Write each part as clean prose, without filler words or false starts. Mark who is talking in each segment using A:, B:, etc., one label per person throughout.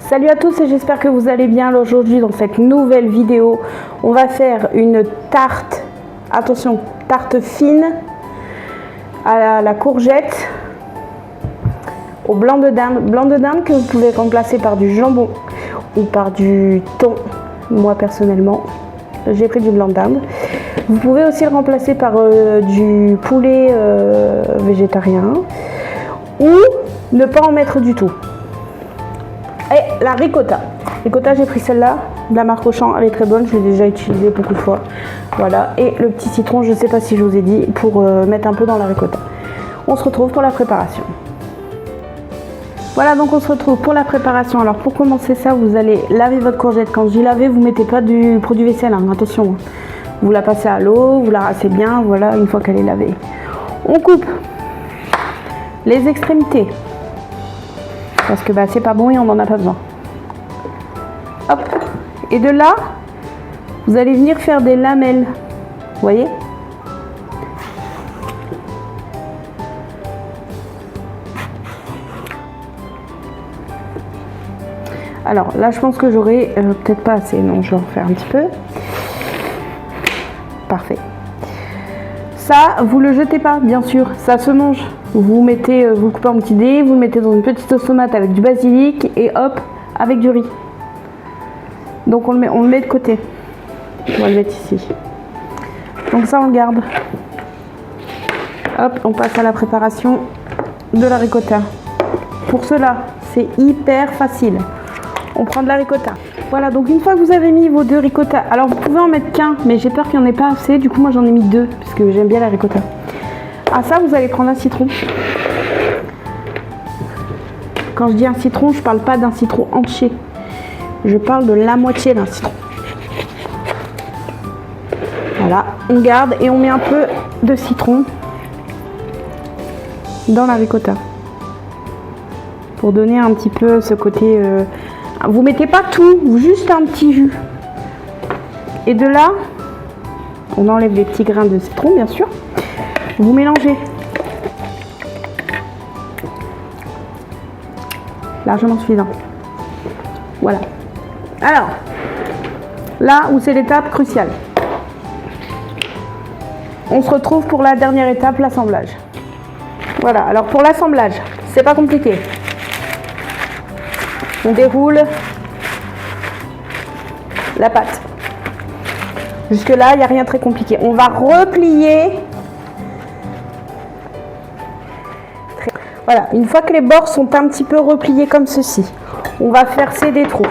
A: Salut à tous et j'espère que vous allez bien. Aujourd'hui dans cette nouvelle vidéo, on va faire une tarte, attention, tarte fine à la courgette au blanc de dinde que vous pouvez remplacer par du jambon ou par du thon. Moi personnellement, j'ai pris du blanc de dinde. Vous pouvez aussi le remplacer par du poulet végétarien ou ne pas en mettre du tout. Et la ricotta. Ricotta, j'ai pris celle-là, de la marque Auchan, elle est très bonne, je l'ai déjà utilisée beaucoup de fois. Voilà, et le petit citron, je ne sais pas si je vous ai dit, pour mettre un peu dans la ricotta. On se retrouve pour la préparation. Voilà, donc on se retrouve pour la préparation. Alors pour commencer ça, vous allez laver votre courgette. Quand je dis laver, vous ne mettez pas du produit vaisselle, hein, attention. Vous la passez à l'eau, vous la rassez bien, voilà, une fois qu'elle est lavée. On coupe les extrémités. Parce que c'est pas bon et on n'en a pas besoin. Hop. Et de là, vous allez venir faire des lamelles. Vous voyez ? Alors là, je pense que j'aurai peut-être pas assez. Non, je vais en faire un petit peu. Parfait. Ça, vous le jetez pas, bien sûr. Ça se mange. Vous mettez, vous le coupez en petits dés, vous le mettez dans une petite sauce tomate avec du basilic et hop, avec du riz. Donc on le met de côté. On va le mettre ici. Donc ça, on le garde. Hop, on passe à la préparation de la ricotta. Pour cela, c'est hyper facile. On prend de la ricotta. Voilà, donc une fois que vous avez mis vos deux ricotta, alors vous pouvez en mettre qu'un, mais j'ai peur qu'il n'y en ait pas assez, du coup moi j'en ai mis deux, parce que j'aime bien la ricotta. À ça, vous allez prendre un citron. Quand je dis un citron, je ne parle pas d'un citron entier. Je parle de la moitié d'un citron. Voilà, on garde et on met un peu de citron dans la ricotta. Pour donner un petit peu ce côté... vous mettez pas tout, juste un petit jus. Et de là, on enlève les petits grains de citron, bien sûr. Vous mélangez. Largement suffisant. Voilà. Alors, là où c'est l'étape cruciale. On se retrouve pour la dernière étape, l'assemblage. Voilà, alors pour l'assemblage, c'est pas compliqué. On déroule la pâte. Jusque là, il n'y a rien de très compliqué. On va replier. Voilà, une fois que les bords sont un petit peu repliés comme ceci, on va faire des trous.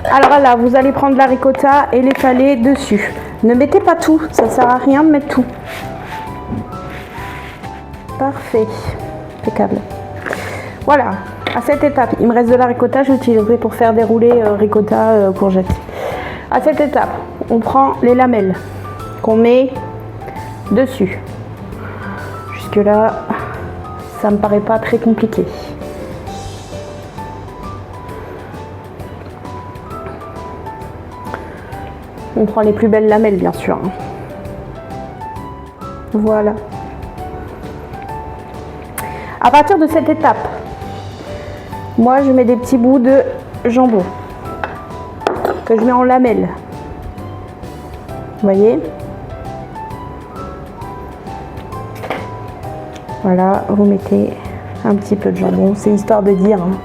A: Alors là, vous allez prendre la ricotta et l'étaler dessus. Ne mettez pas tout, ça ne sert à rien de mettre tout. Parfait, impeccable. Voilà, à cette étape, il me reste de la ricotta, je l'utiliserai pour faire dérouler ricotta courgette. À cette étape, on prend les lamelles qu'on met dessus. Jusque là, ça me paraît pas très compliqué. On prend les plus belles lamelles, bien sûr. Voilà. À partir de cette étape, moi, je mets des petits bouts de jambon que je mets en lamelles. Vous voyez? Voilà, vous mettez un petit peu de jambon. C'est histoire de dire, hein.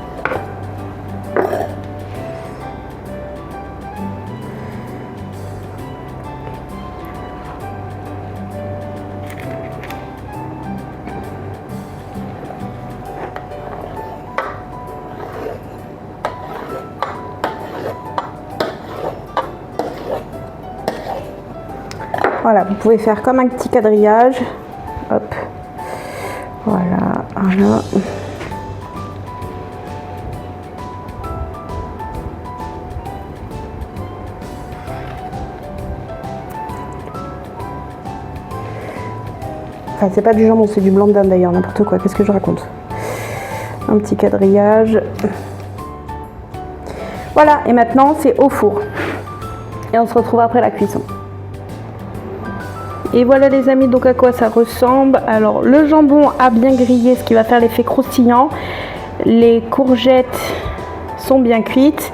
A: Voilà, vous pouvez faire comme un petit quadrillage. Hop. Voilà, voilà. Enfin, c'est pas du jambon, c'est du blanc de dinde d'ailleurs, n'importe quoi. Qu'est-ce que je raconte? Un petit quadrillage. Voilà, et maintenant c'est au four. Et on se retrouve après la cuisson. Et voilà les amis, donc à quoi ça ressemble. Alors le jambon a bien grillé, ce qui va faire l'effet croustillant. Les courgettes sont bien cuites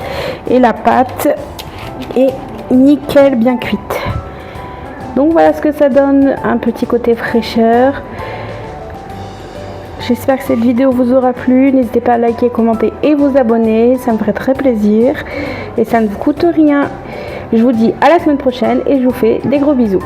A: et la pâte est nickel bien cuite. Donc voilà ce que ça donne, un petit côté fraîcheur. J'espère que cette vidéo vous aura plu. N'hésitez pas à liker, commenter et vous abonner, ça me ferait très plaisir et ça ne vous coûte rien. Je vous dis à la semaine prochaine et je vous fais des gros bisous.